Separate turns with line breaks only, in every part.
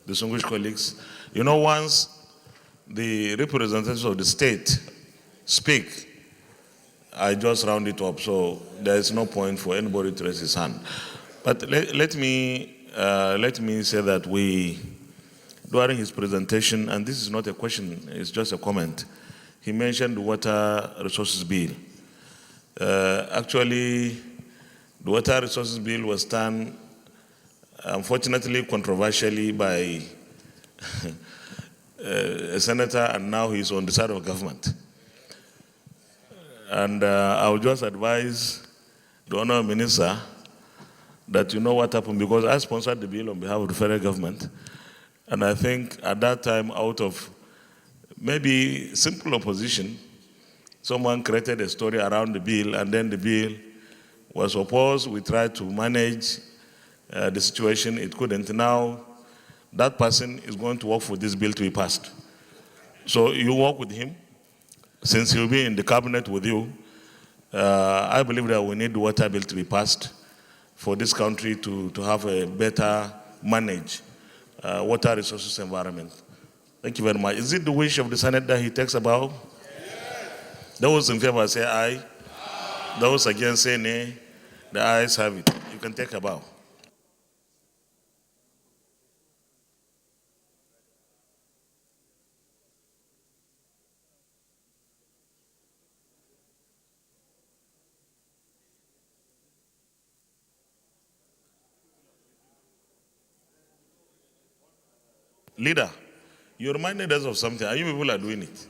distinguished colleagues. You know, once the representatives of the state speak, I just round it up, so there is no point for anybody to raise his hand. But let me say that during his presentation, and this is not a question, it's just a comment, he mentioned the water resources bill. Actually, the water resources bill was done, unfortunately, controversially by a senator, and now he's on the side of government. And I would just advise the Honourable Minister that you know what happened, because I sponsored the bill on behalf of the federal government. And I think at that time, out of maybe simple opposition, someone created a story around the bill, and then the bill was opposed. We tried to manage the situation. It couldn't. Now, that person is going to work for this bill to be passed. So you work with him, since he'll be in the cabinet with you. I believe that we need the water bill to be passed for this country to have a better managed water resources environment. Thank you very much. Is it the wish of the Senate that he takes about? Yes. Those in favor say aye. Aye. Those against say nay. The ayes have it. You can take a bow. Leader, you reminded us of something. Are you people are doing it?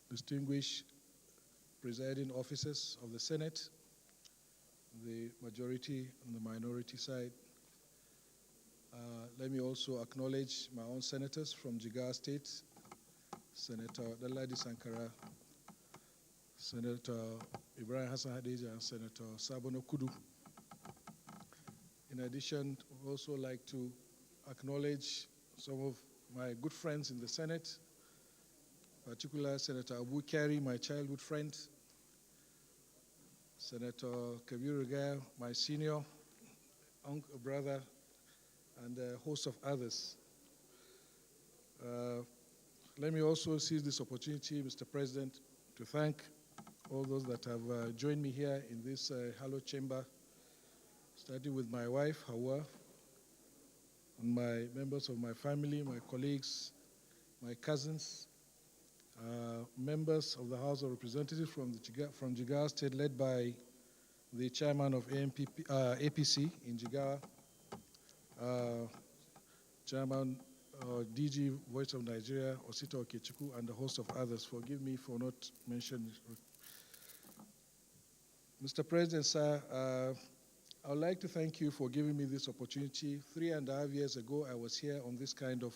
Distinguished presiding officers of the Senate, the majority and the minority side. Let me also acknowledge my own senators from Jigawa State, Senator Daladi Sankara, Senator Ibrahim Hassan Hadija, and Senator Sabono Kudu. In addition, I would also like to acknowledge some of my good friends in the Senate, particularly Senator Abu Kari, my childhood friend, Senator Kabir Rugaya, my senior uncle, brother, and a host of others. Let me also seize this opportunity, Mr. President, to thank all those that have joined me here in this hallowed chamber, starting with my wife, Hawa, and my members of my family, my colleagues, my cousins, members of the House of Representatives from Jigawa State, led by the chairman of APC in Jigawa, chairman DG Voice of Nigeria, Osita Okechukwu, and a host of others. Forgive me for not mentioning. Mr. President, sir, I would like to thank you for giving me this opportunity. 3.5 years ago, I was here on this kind of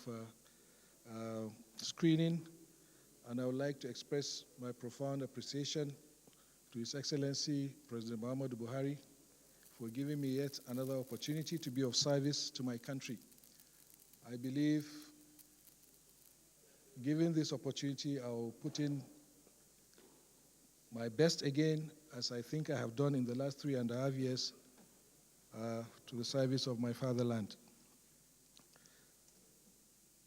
screening, and I would like to express my profound appreciation to His Excellency President Muhammadu Buhari for giving me yet another opportunity to be of service to my country. I believe, given this opportunity, I will put in my best again, as I think I have done in the last 3.5 years, to the service of my fatherland.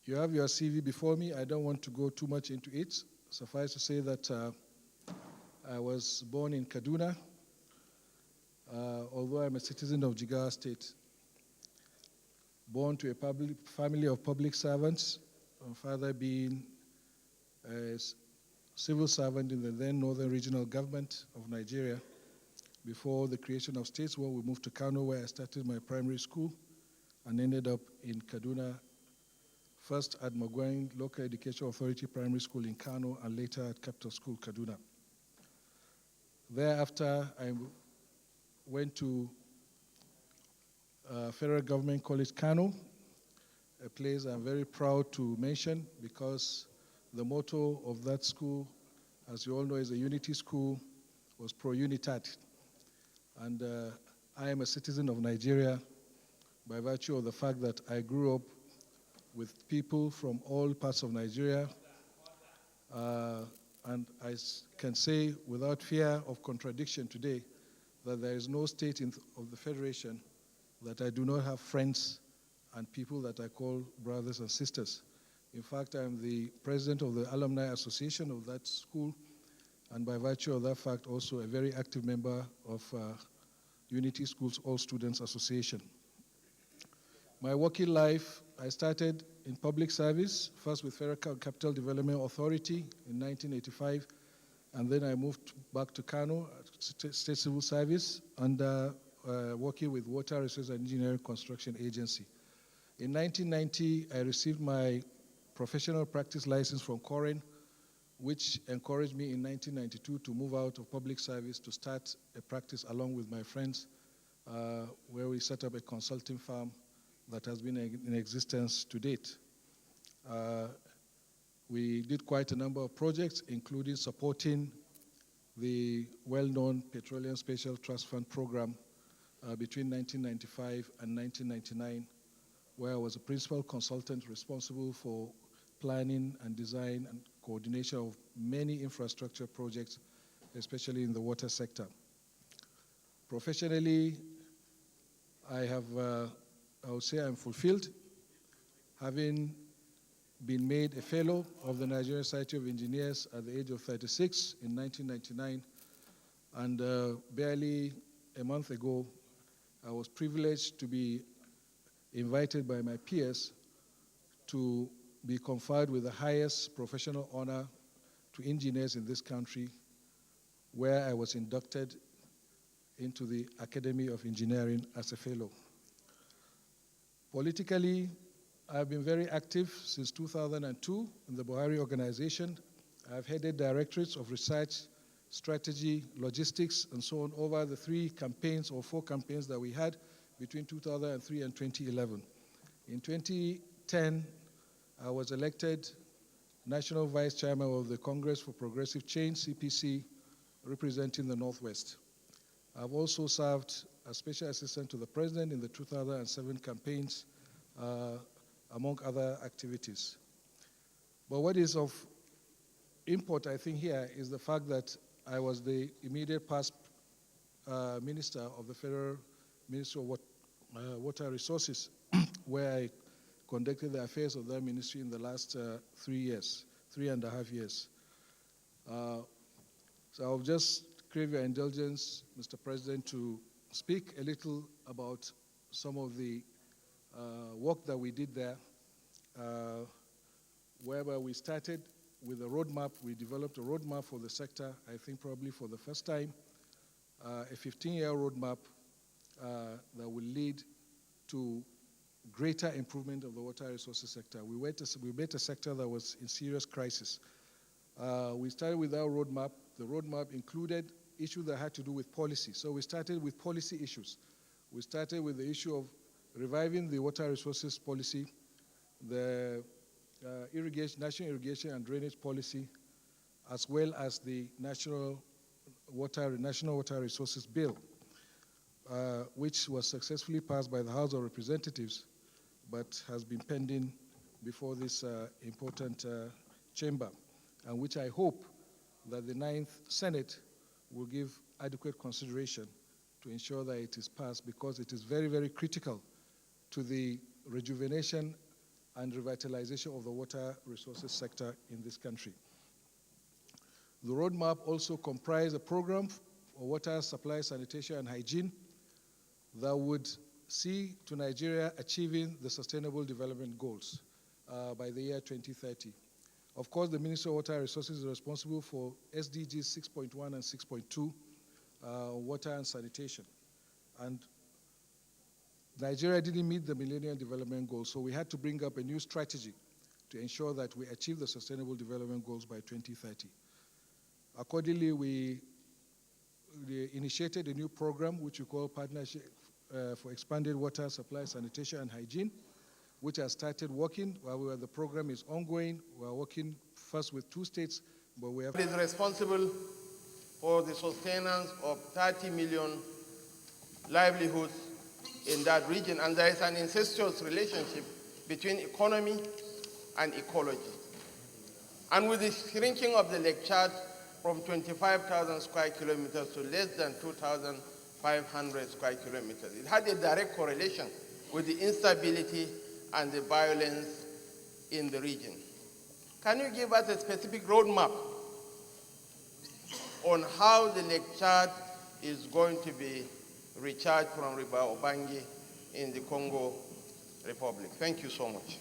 You have your CV before me. I don't want to go too much into it. Suffice to say that I was born in Kaduna, although I'm a citizen of Jigawa State. Born to a family of public servants, my father being a civil servant in the then Northern Regional Government of Nigeria. Before the creation of states, we moved to Kano, where I started my primary school and ended up in Kaduna, first at Magwain Local Education Authority Primary School in Kano, and later at Capital School, Kaduna. Thereafter, I went to Federal Government College, Kano, a place I'm very proud to mention because the motto of that school, as you all know, is a unity school, was Pro Unitat. And I am a citizen of Nigeria by virtue of the fact that I grew up with people from all parts of Nigeria. And I can say without fear of contradiction today that there is no state of the Federation that I do not have friends and people that I call brothers and sisters. In fact, I'm the president of the Alumni Association of that school, and by virtue of that fact, also a very active member of Unity Schools All Students Association. My working life, I started in public service, first with Federal Capital Development Authority in 1985, and then I moved back to Kano, State Civil Service, under working with Water Resources and Engineering Construction Agency. In 1990, I received my professional practice license from Koren, which encouraged me in 1992 to move out of public service to start a practice along with my friends, where we set up a consulting firm that has been in existence to date. We did quite a number of projects, including supporting the well-known Petroleum Special Trust Fund program between 1995 and 1999, where I was a principal consultant responsible for planning and design and coordination of many infrastructure projects, especially in the water sector. Professionally, I would say I'm fulfilled, having been made a fellow of the Nigerian Society of Engineers at the age of 36 in 1999, and barely a month ago, I was privileged to be invited by my peers to be conferred with the highest professional honor to engineers in this country, where I was inducted into the Academy of Engineering as a fellow. Politically, I've been very active since 2002 in the Buhari organization. I've headed directorates of research, strategy, logistics, and so on over the 3 campaigns or 4 campaigns that we had between 2003 and 2011. In 2010, I was elected National Vice Chairman of the Congress for Progressive Change, CPC, representing the Northwest. I've also served as Special Assistant to the President in the 2007 campaigns, among other activities. But what is of import, I think, here is the fact that I was the immediate past minister of the Federal Ministry of Water Resources, where I conducted the affairs of that ministry in the last 3.5 years. So I'll just crave your indulgence, Mr. President, to speak a little about some of the work that we did there, whereby we started with a roadmap. We developed a roadmap for the sector, I think probably for the first time, a 15-year roadmap that will lead to greater improvement of the water resources sector. We met a sector that was in serious crisis. We started with our roadmap. The roadmap included issues that had to do with policy. So we started with policy issues. We started with the issue of reviving the water resources policy, the national irrigation and drainage policy, as well as the National Water Resources Bill, which was successfully passed by the House of Representatives, but has been pending before this important chamber, and which I hope that the 9th Senate will give adequate consideration to ensure that it is passed, because it is very, very critical to the rejuvenation and revitalization of the water resources sector in this country. The roadmap also comprised a program for water supply, sanitation, and hygiene that would see to Nigeria achieving the Sustainable Development Goals. by the year 2030. Of course, the Ministry of Water Resources is responsible for SDGs 6.1 and 6.2, water and sanitation. And Nigeria didn't meet the Millennium Development Goals, so we had to bring up a new strategy to ensure that we achieve the Sustainable Development Goals by 2030. Accordingly, we initiated a new program which we call Partnership for Expanded Water Supply, Sanitation and Hygiene, which has started working. While the program is ongoing, we are working first with 2 states, but we have...
It is responsible for the sustenance of 30 million livelihoods in that region, and there is an incestuous relationship between economy and ecology. And with the shrinking of the Lake Chad from 25,000 square kilometers to less than 2,500 square kilometers, it had a direct correlation with the instability and the violence in the region. Can you give us a specific roadmap on how the Lake Chad is going to be recharged from River Obangi in the Congo Republic? Thank you so much.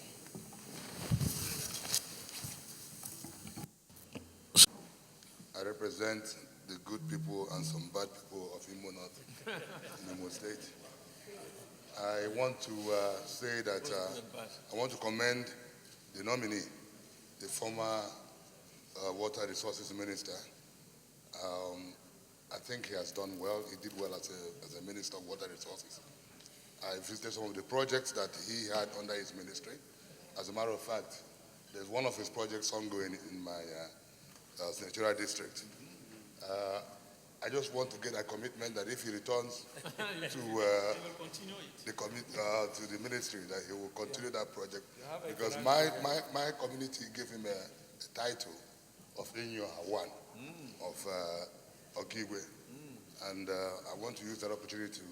I represent the good people and some bad people of Imo North in Imo State. I want to say that I want to commend the nominee, the former Water Resources Minister. I think he has done well. He did well as a Minister of Water Resources. I visited some of the projects that he had under his ministry. As a matter of fact, there's one of his projects ongoing in my senatorial district. I just want to get a commitment that if he returns to the ministry, that he will continue that project, because my community gave him a title of Tenure 1 of Okigwe, and I want to use that opportunity to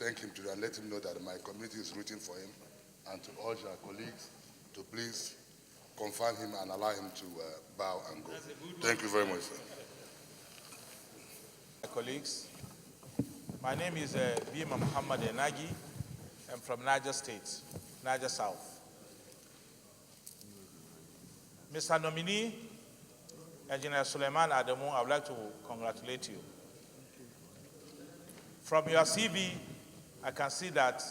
thank him today and let him know that my community is rooting for him, and to urge our colleagues to please confirm him and allow him to bow and go. Thank you very much, sir.
Colleagues, my name is Bima Muhammad Enagi. I'm from Niger State, Niger South. Mr. Nominee, Engineer Sulaiman Adamu, I would like to congratulate you. From your CV, I can see that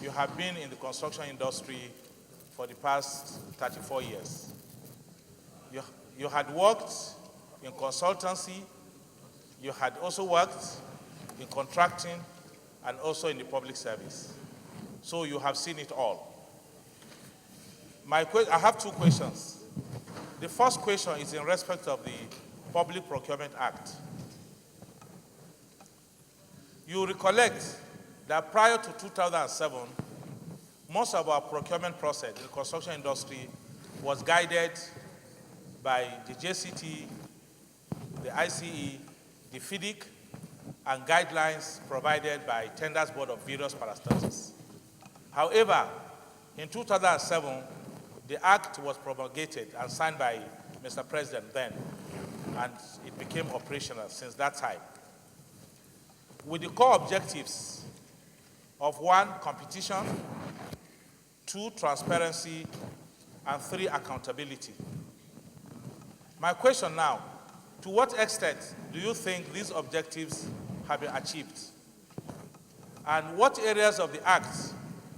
you have been in the construction industry for the past 34 years. You had worked in consultancy. You had also worked in contracting and also in the public service. So you have seen it all. I have 2 questions. The first question is in respect of the Public Procurement Act. You recollect that prior to 2007, most of our procurement process in the construction industry was guided by the JCT, the ICE, the FIDIC, and guidelines provided by Tenders Board of various parastatals. However, in 2007, the Act was promulgated and signed by Mr. President then, and it became operational since that time, with the core objectives of 1, competition, 2, transparency, and 3, accountability. My question now, to what extent do you think these objectives have been achieved? And what areas of the Act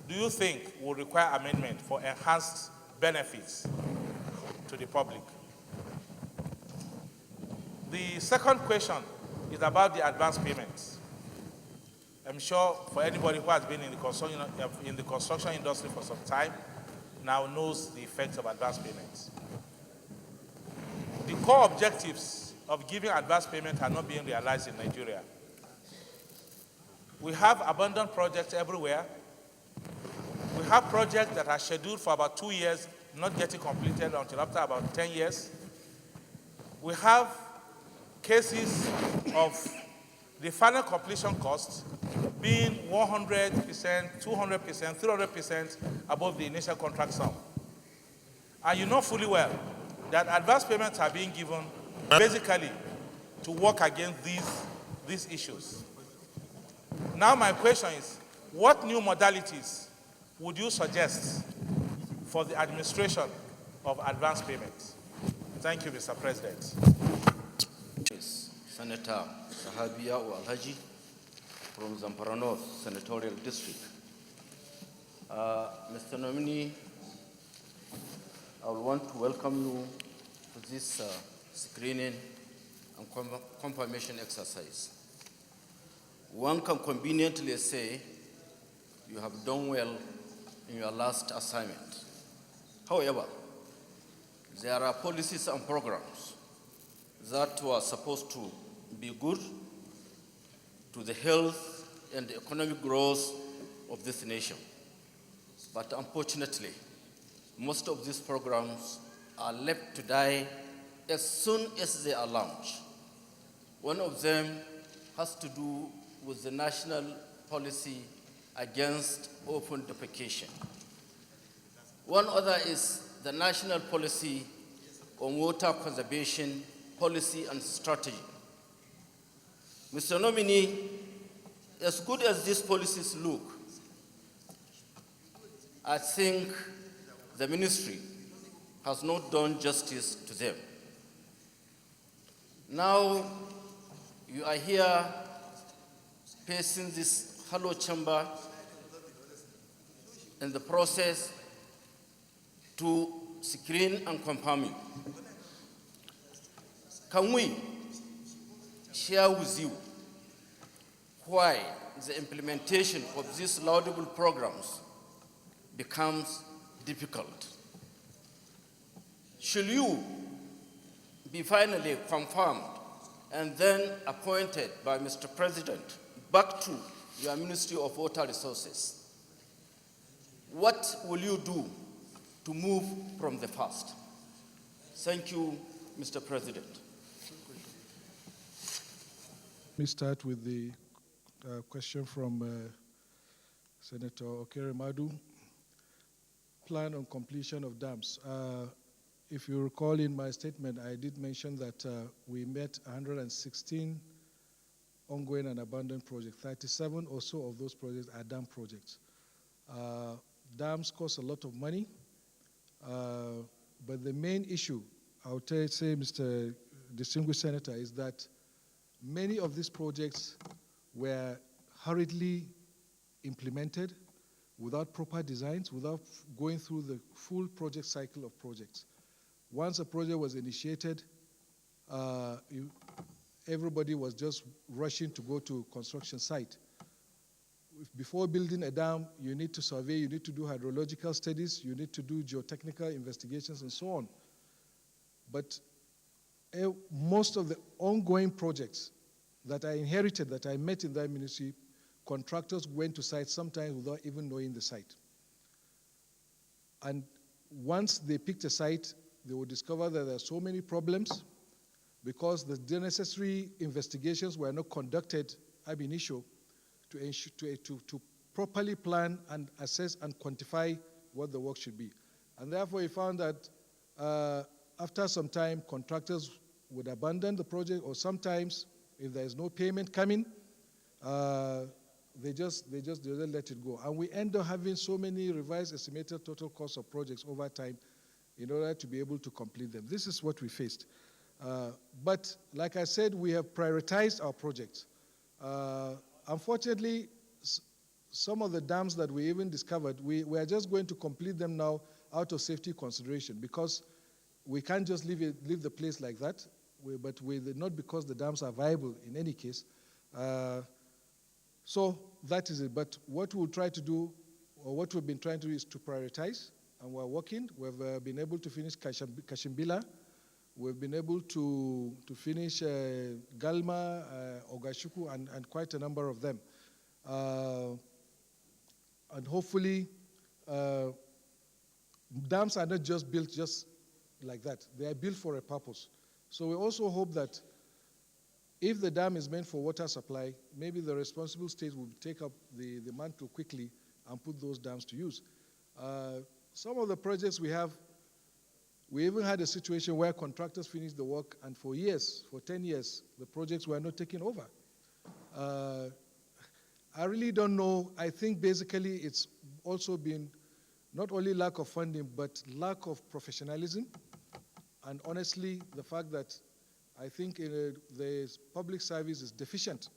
do you think will require amendment for enhanced benefits to the public? The second question is about the advance payments. I'm sure for anybody who has been in the construction industry for some time now knows the effects of advance payments. The core objectives of giving advance payment are not being realized in Nigeria. We have abandoned projects everywhere. We have projects that are scheduled for about 2 years, not getting completed until after about 10 years. We have cases of the final completion cost being 100%, 200%, 300% above the initial contract sum. And you know fully well that advance payments are being given basically to work against these issues. Now my question is, what new modalities would you suggest for the administration of advance payments. Thank you, Mr. President.
Senator Sahabia Alhaji from Zamfara North Senatorial District. Mr. Nominee, I would want to welcome you to this screening and confirmation exercise. One can conveniently say you have done well in your last assignment. However, there are policies and programs that were supposed to be good to the health and economic growth of this nation. But unfortunately, most of these programs are left to die as soon as they are launched. One of them has to do with the national policy against open defecation. One other is the national policy on water conservation policy and strategy. Mr. Nominee, as good as these policies look, I think the ministry has not done justice to them. Now, you are here facing this hollow chamber in the process to screen and confirm you. Can we share with you why the implementation of these laudable programs becomes difficult? Should you be finally confirmed and then appointed by Mr. President back to your Ministry of Water Resources, what will you do to move from the past? Thank you, Mr. President.
Let me start with the question from Senator Okere-Madu. Plan on completion of dams. If you recall in my statement, I did mention that we met 116 ongoing and abandoned projects. 37 or so of those projects are dam projects. Dams cost a lot of money, but the main issue, I would say, Mr. Distinguished Senator, is that many of these projects were hurriedly implemented without proper designs, without going through the full project cycle of projects. Once a project was initiated, everybody was just rushing to go to construction site. Before building a dam, you need to survey, you need to do hydrological studies, you need to do geotechnical investigations and so on. But most of the ongoing projects that I inherited, that I met in that ministry, contractors went to site sometimes without even knowing the site. And once they picked a site, they would discover that there are so many problems because the necessary investigations were not conducted ab initio to properly plan and assess and quantify what the work should be. And therefore, we found that after some time, contractors would abandon the project, or sometimes, if there is no payment coming, they just let it go. And we end up having so many revised estimated total cost of projects over time in order to be able to complete them. This is what we faced. But like I said, we have prioritized our projects. Unfortunately, some of the dams that we even discovered, we are just going to complete them now out of safety consideration because we can't just leave the place like that, not because the dams are viable in any case. So that is it. But what we'll try to do, or what we've been trying to do, is to prioritize, and we're working. We've been able to finish Kashimbila. We've been able to finish Galma, Ogashuku, and quite a number of them. And hopefully, dams are not just built just like that. They are built for a purpose. So we also hope that if the dam is meant for water supply, maybe the responsible state will take up the mantle quickly and put those dams to use. Some of the projects we have, we even had a situation where contractors finished the work, and for years, for 10 years, the projects were not taken over. I really don't know. I think basically it's also been not only lack of funding, but lack of professionalism, and honestly, the fact that I think the public service is deficient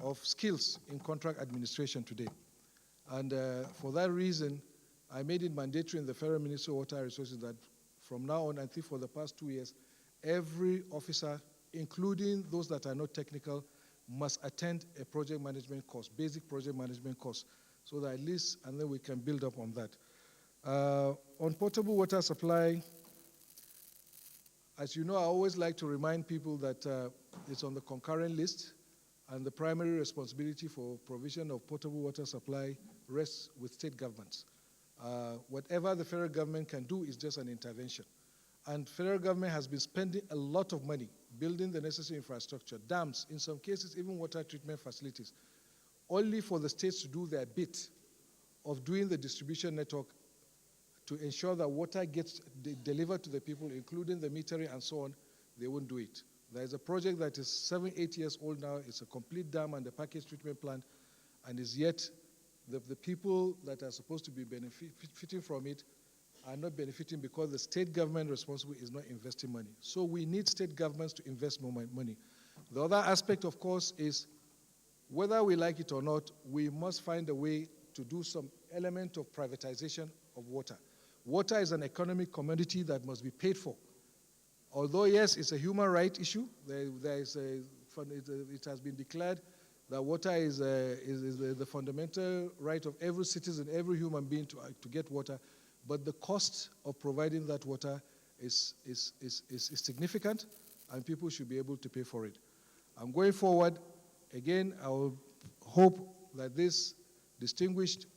of skills in contract administration today. And for that reason, I made it mandatory in the Federal Ministry of Water Resources that from now on, I think for the past 2 years, every officer, including those that are not technical, must attend a project management course, basic project management course, so that at least, and then we can build up on that. On potable water supply, as you know, I always like to remind people that it's on the concurrent list, and the primary responsibility for provision of potable water supply rests with state governments. Whatever the federal government can do is just an intervention. And federal government has been spending a lot of money building the necessary infrastructure, dams, in some cases even water treatment facilities, only for the states to do their bit of doing the distribution network to ensure that water gets delivered to the people, including the metering and so on. They won't do it. There is a project that is 7, 8 years old now. It's a complete dam and a package treatment plant, and is yet the people that are supposed to be benefiting from it are not benefiting because the state government responsible is not investing money. So we need state governments to invest more money. The other aspect, of course, is whether we like it or not, we must find a way to do some element of privatization of water. Water is an economic commodity that must be paid for. Although, yes, it's a human right issue, it has been declared that water is the fundamental right of every citizen, every human being to get water, but the cost of providing that water is significant, and people should be able to pay for it. And going forward, again, I will hope that this distinguished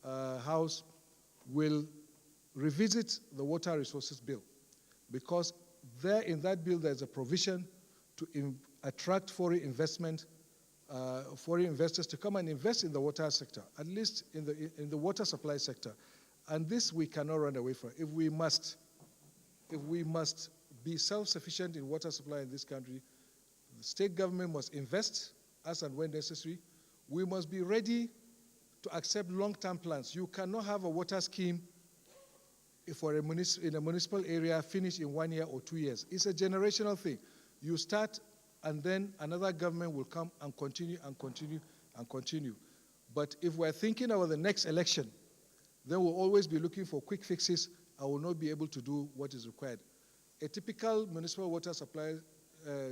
House will revisit the Water Resources Bill, because there in that bill there's a provision to attract foreign investment, foreign investors to come and invest in the water sector, at least in the water supply sector. And this we cannot run away from. If we must be self-sufficient in water supply in this country, the state government must invest as and when necessary. We must be ready to accept long-term plans. You cannot have a water scheme for in a municipal area finish in 1 year or 2 years. It's a generational thing. You start, and then another government will come and continue and continue and continue. But if we're thinking about the next election, then we'll always be looking for quick fixes and will not be able to do what is required. A typical municipal water supply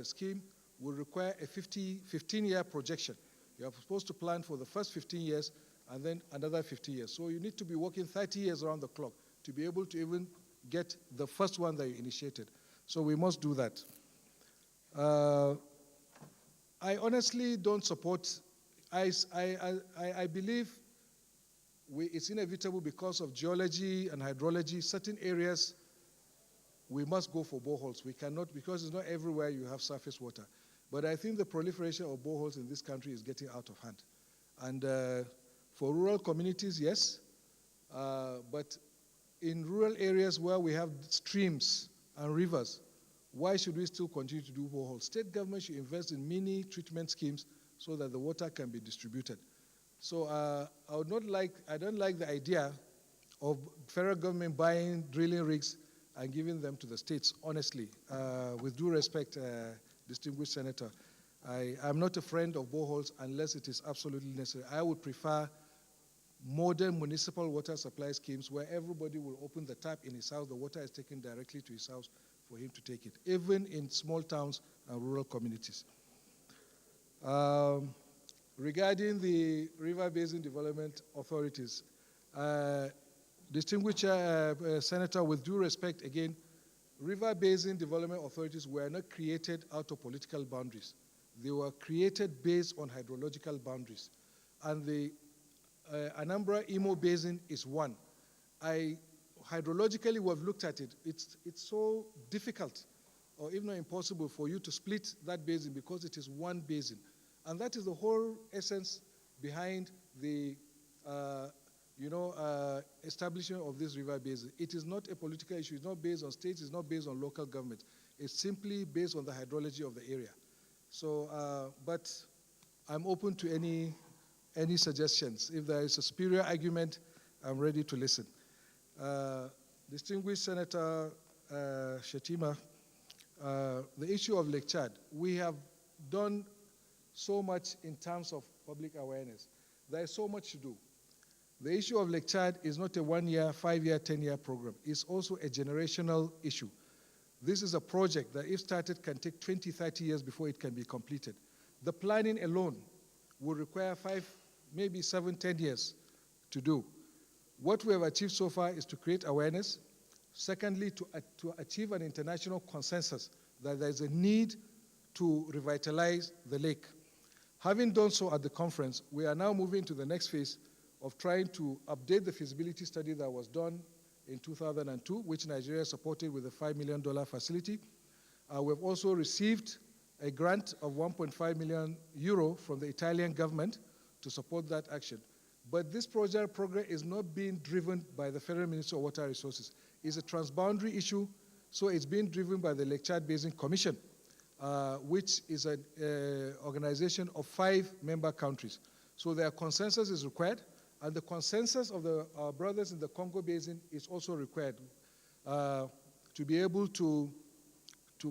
scheme will require a 15-year projection. You are supposed to plan for the first 15 years and then another 50 years. So you need to be working 30 years around the clock to be able to even get the first one that you initiated. So we must do that. I honestly don't support, I believe it's inevitable because of geology and hydrology. Certain areas, we must go for boreholes. We cannot, because it's not everywhere you have surface water. But I think the proliferation of boreholes in this country is getting out of hand. And for rural communities, yes, but in rural areas where we have streams and rivers, why should we still continue to do boreholes? State government should invest in mini treatment schemes so that the water can be distributed. So I don't like the idea of federal government buying drilling rigs and giving them to the states, honestly. With due respect, distinguished Senator, I'm not a friend of boreholes unless it is absolutely necessary. I would prefer modern municipal water supply schemes where everybody will open the tap in his house, the water is taken directly to his house for him to take it, even in small towns and rural communities. Regarding the River Basin Development Authorities, distinguished Senator, with due respect, again, River Basin Development Authorities were not created out of political boundaries. They were created based on hydrological boundaries. And the Anambra Imo Basin is one. Hydrologically, we have looked at it. It's so difficult, or even impossible, for you to split that basin because it is one basin. And that is the whole essence behind the establishment of this river basin. It is not a political issue. It's not based on states. It's not based on local government. It's simply based on the hydrology of the area. So, but I'm open to any suggestions. If there is a superior argument, I'm ready to listen. Distinguished Senator Shetima, the issue of Lake Chad, we have done so much in terms of public awareness. There is so much to do. The issue of Lake Chad is not a 1 year, 5 year, 10-year program. It's also a generational issue. This is a project that, if started, can take 20, 30 years before it can be completed. The planning alone will require 5, maybe 7, 10 years to do. What we have achieved so far is to create awareness. Secondly, to achieve an international consensus that there is a need to revitalize the lake. Having done so at the conference, we are now moving to the next phase of trying to update the feasibility study that was done in 2002, which Nigeria supported with a $5 million facility. We've also received a grant of 1.5 million euro from the Italian government to support that action. But this project program is not being driven by the Federal Ministry of Water Resources. It's a transboundary issue, so it's being driven by the Lake Chad Basin Commission, which is an organization of 5 member countries. So their consensus is required, and the consensus of our brothers in the Congo Basin is also required to be able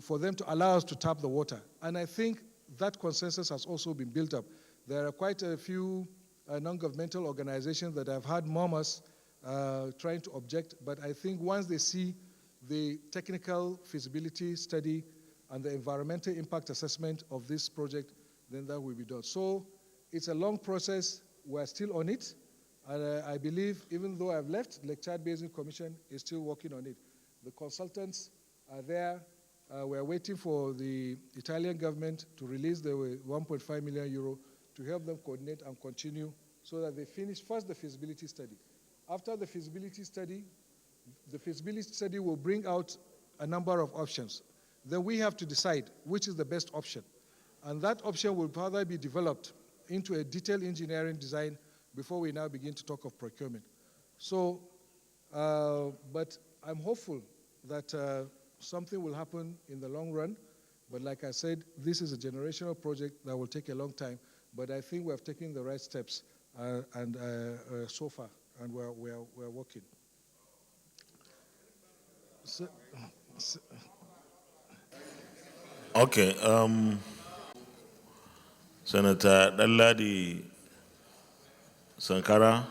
for them to allow us to tap the water. And I think that consensus has also been built up. There are quite a few non-governmental organizations that have had murmurs trying to object, but I think once they see the technical feasibility study and the environmental impact assessment of this project, then that will be done. So it's a long process. We're still on it. And I believe, even though I've left, Lake Chad Basin Commission is still working on it. The consultants are there. We're waiting for the Italian government to release the 1.5 million euro to help them coordinate and continue so that they finish first the feasibility study. After the feasibility study will bring out a number of options. Then we have to decide which is the best option. And that option will further be developed into a detailed engineering design before we now begin to talk of procurement. So, but I'm hopeful that something will happen in the long run. But like I said, this is a generational project that will take a long time. But I think we have taken the right steps so far, and we're working.
Okay. Senator Dalladi Sankara.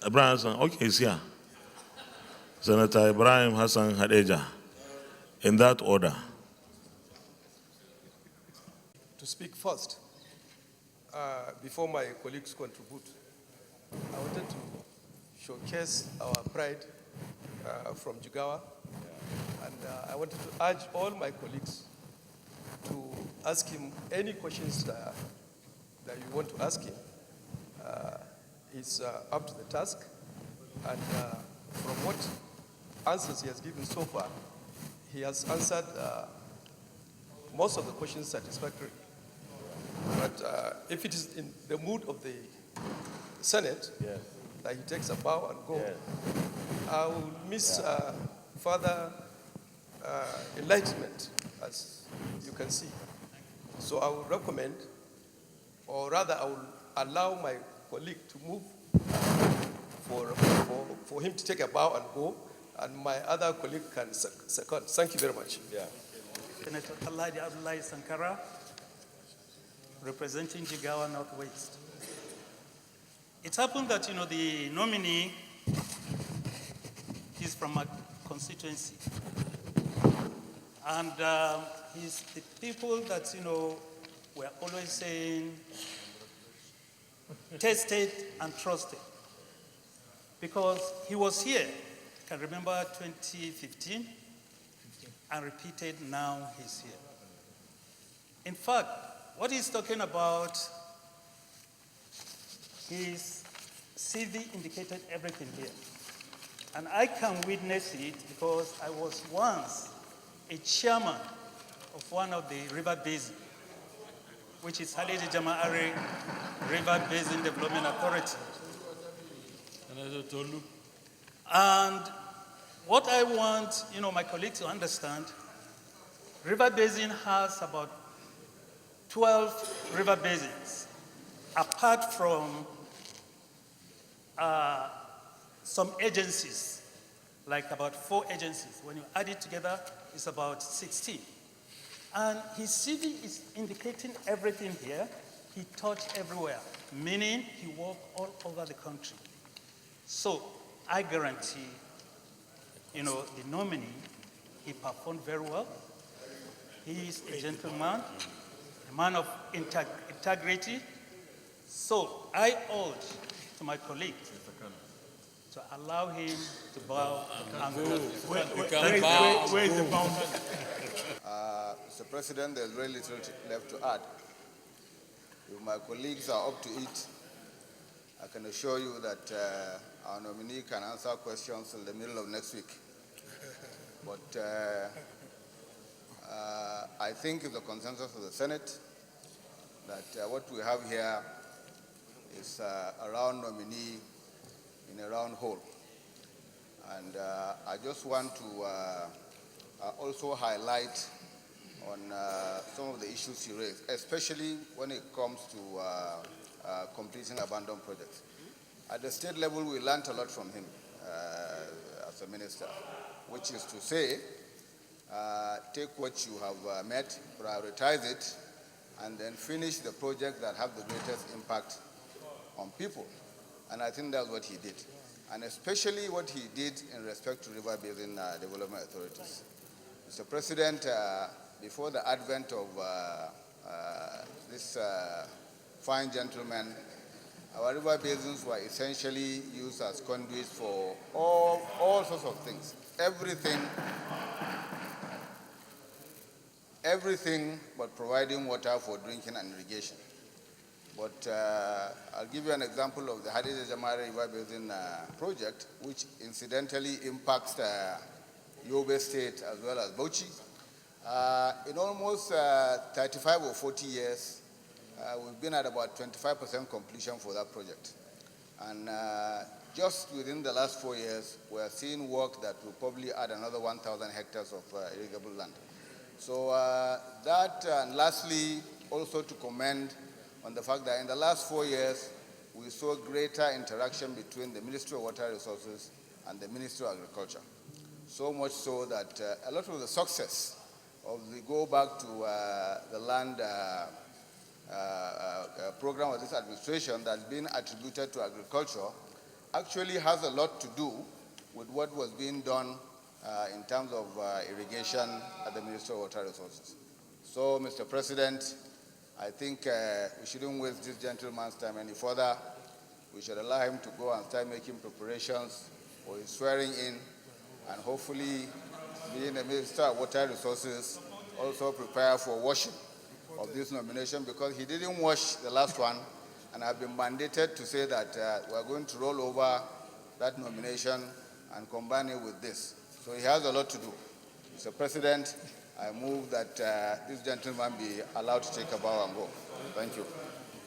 Ibrahim Hassan, okay, he's here. Senator Ibrahim Hassan Hadeja, in that order.
To speak first, before my colleagues contribute, I wanted to showcase our pride from Jigawa, and I wanted to urge all my colleagues to ask him any questions that you want to ask him. He's up to the task, and from what answers he has given so far, he has answered most of the questions satisfactorily. But if it is in the mood of the Senate, yes, that he takes a bow and go, yes, I will miss further enlightenment, as you can see. So I would recommend, or rather I will allow my colleague to move for him to take a bow and go, and my other colleague can second. Thank you very much. Yeah.
Senator Dalladi Abdullahi Sankara, representing Jigawa Northwest. It happened that, the nominee is from a constituency. And he's the people that, we're always saying, tested and trusted. Because he was here, I can remember 2015, and repeated now he's here. In fact, what he's talking about, his CV indicated everything here. And I can witness it because I was once a chairman of one of the river basins, which is Halidi Jama'ari River Basin Development Authority. And what I want, my colleagues to understand, River Basin has about 12 river basins, apart from some agencies, like about 4 agencies. When you add it together, it's about 16. And his CV is indicating everything here. He touched everywhere, meaning he worked all over the country. So I guarantee, the nominee, he performed very well. He is a gentleman, a man of integrity. So I urge to my colleagues to allow him to bow and go.
Where is the bound?
Mr. President, there's very little left to add. If my colleagues are up to it, I can assure you that our nominee can answer questions in the middle of next week. But I think it's the consensus of the Senate that what we have here is a round nominee in a round hole. And I just want to also highlight on some of the issues he raised, especially when it comes to completing abandoned projects. At the state level, we learned a lot from him as a minister, which is to say, take what you have met, prioritize it, and then finish the projects that have the greatest impact on people. And I think that's what he did. And especially what he did in respect to river basin development authorities. Mr. President, before the advent of this fine gentleman, our river basins were essentially used as conduits for all sorts of things. Everything but providing water for drinking and irrigation. But I'll give you an example of the Hadith Jamari River Basin project, which incidentally impacts Yobe State as well as Bauchi. In almost 35 or 40 years, we've been at about 25% completion for that project. And just within the last 4 years, we're seeing work that will probably add another 1,000 hectares of irrigable land. So that, and lastly, also to commend on the fact that in the last 4 years, we saw greater interaction between the Ministry of Water Resources and the Ministry of Agriculture. So much so that a lot of the success of the Go Back to the Land program of this administration that's been attributed to agriculture actually has a lot to do with what was being done in terms of irrigation at the Ministry of Water Resources. So, Mr. President, I think we shouldn't waste this gentleman's time any further. We should allow him to go and start making preparations for his swearing in, and hopefully, being the Minister of Water Resources, also prepare for washing of this nomination, because he didn't wash the last one, and I've been mandated to say that we're going to roll over that nomination and combine it with this. So he has a lot to do. Mr. President, I move that this gentleman be allowed to take a bow and go. Thank you.